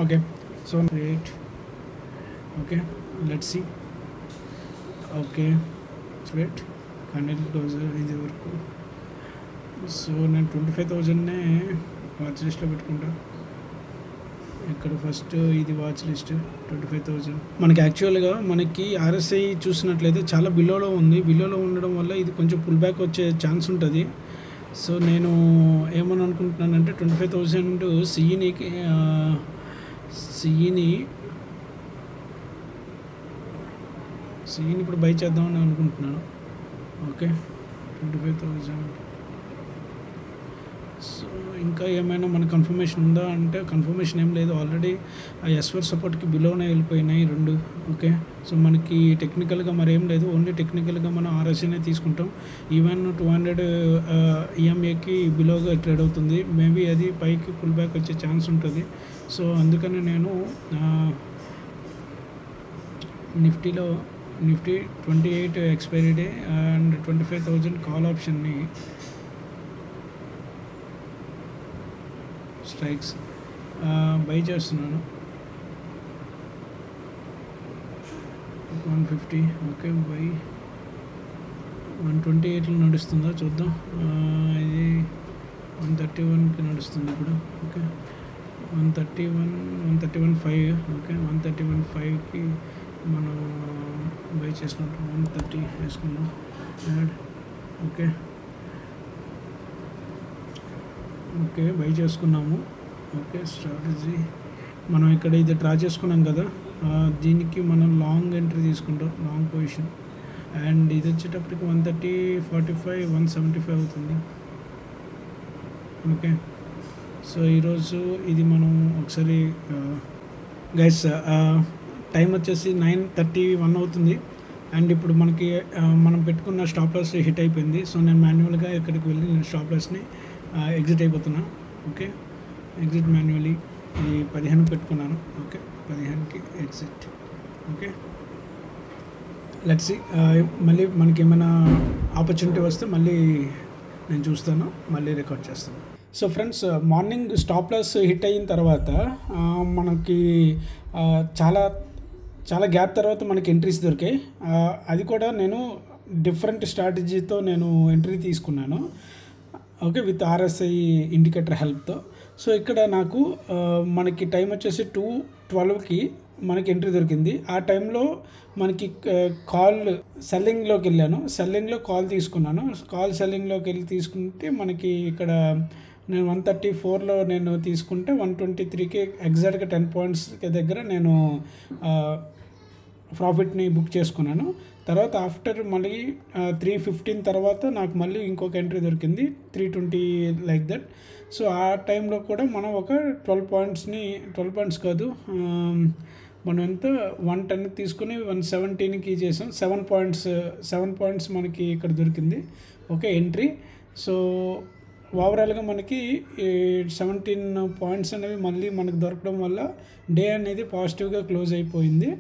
Okay, so wait. Okay, let's see. Okay, wait. Candle closer ఇది వరకు. So నేను 25,000నే watch లిస్ట్లో పెట్టుకుంటా. ఇక్కడ ఫస్ట్ ఇది వాచ్ లిస్ట్ 25,000. మనకి యాక్చువల్గా మనకి ఆర్ఎస్ఐ చూసినట్లయితే చాలా బిలోలో ఉంది. బిలోలో ఉండడం వల్ల ఇది కొంచెం పుల్ బ్యాక్ వచ్చే ఛాన్స్ ఉంటుంది. సో నేను ఏమని అనుకుంటున్నానంటే 25,000 సిఈని ఇప్పుడు బై చేద్దామని అనుకుంటున్నాను. ఓకే, 25,000. సో ఇంకా ఏమైనా మన కన్ఫర్మేషన్ ఉందా అంటే కన్ఫర్మేషన్ ఏం లేదు. ఆల్రెడీ ఆ ఎస్వర్ సపోర్ట్కి బిలోనే వెళ్ళిపోయినాయి రెండు. ఓకే, సో మనకి టెక్నికల్గా మరేం లేదు. ఓన్లీ టెక్నికల్గా మనం ఆర్ఎస్ఐనే తీసుకుంటాం. ఈవెన్ 200 ఈఎంఏకి బిలోగా ట్రేడ్ అవుతుంది. మేబీ అది పైకి పుల్ బ్యాక్ వచ్చే ఛాన్స్ ఉంటుంది. సో అందుకని నేను Nifty 28 expiry day and 25,000 call ఆప్షన్ని స్ట్రైక్స్ బై చేస్తున్నాను. 150. ఓకే, బై 128లో నడుస్తుందా చూద్దాం. ఇది 131కి నడుస్తుంది ఇప్పుడు. ఓకే, 131.5. ఓకే, 131.5కి మనం బై చేసినట్టు 130 వేసుకున్నాం. ఓకే, బై చేసుకున్నాము. ఓకే, స్ట్రాటజీ మనం ఇక్కడ ఇది డ్రా చేసుకున్నాం కదా, దీనికి మనం లాంగ్ ఎంట్రీ తీసుకుంటాం, లాంగ్ పొజిషన్. అండ్ ఇది వచ్చేటప్పటికి 130, 45, 175 అవుతుంది. ఓకే, సో ఈరోజు ఇది మనం ఒకసారి గైస్ టైం వచ్చేసి 9:31 అవుతుంది. అండ్ ఇప్పుడు మనకి మనం పెట్టుకున్న స్టాప్ లాస్ హిట్ అయిపోయింది. సో నేను మాన్యువల్గా ఇక్కడికి వెళ్ళి నేను స్టాప్ లాస్ని ఎగ్జిట్ అయిపోతున్నా. ఓకే, ఎగ్జిట్ మాన్యువల్లీ ఇది 15 పెట్టుకున్నాను. ఓకే, 15కి ఎగ్జిట్. ఓకే, లెట్స్ సీ మళ్ళీ మనకి ఏమైనా ఆపర్చునిటీ వస్తే మళ్ళీ నేను చూస్తాను, మళ్ళీ రికార్డ్ చేస్తాను. So friends, morning stop loss hit అయిన తర్వాత మనకి చాలా గ్యాప్ తర్వాత మనకి ఎంట్రీస్ దొరికాయి. అది కూడా నేను డిఫరెంట్ స్ట్రాటజీతో నేను ఎంట్రీ తీసుకున్నాను. ఓకే, విత్ ఆర్ఎస్ఐ ఇండికేటర్ హెల్ప్తో. సో ఇక్కడ నాకు మనకి టైం వచ్చేసి 2:12కి మనకి ఎంట్రీ దొరికింది. ఆ టైంలో మనకి కాల్ సెల్లింగ్లోకి వెళ్ళాను. సెల్లింగ్లో కాల్ తీసుకున్నాను. సెల్లింగ్లోకి వెళ్ళి తీసుకుంటే మనకి ఇక్కడ నేను 134లో నేను తీసుకుంటే 123కి ఎగ్జాక్ట్గా 10 పాయింట్స్ దగ్గర నేను ప్రాఫిట్ని బుక్ చేసుకున్నాను. తర్వాత ఆఫ్టర్ మళ్ళీ 3:15 తర్వాత నాకు మళ్ళీ ఇంకొక ఎంట్రీ దొరికింది 320 లైక్ దట్. సో ఆ టైంలో కూడా మనం ఒక 12 పాయింట్స్ కాదు, మనం ఎంత 110 తీసుకుని 117కి చేసాం. 7 పాయింట్స్ మనకి ఇక్కడ దొరికింది. Okay, entry. సో ఓవరాల్గా మనకి 17 పాయింట్స్ అనేవి మళ్ళీ మనకు దొరకడం వల్ల డే అనేది పాజిటివ్గా క్లోజ్ అయిపోయింది.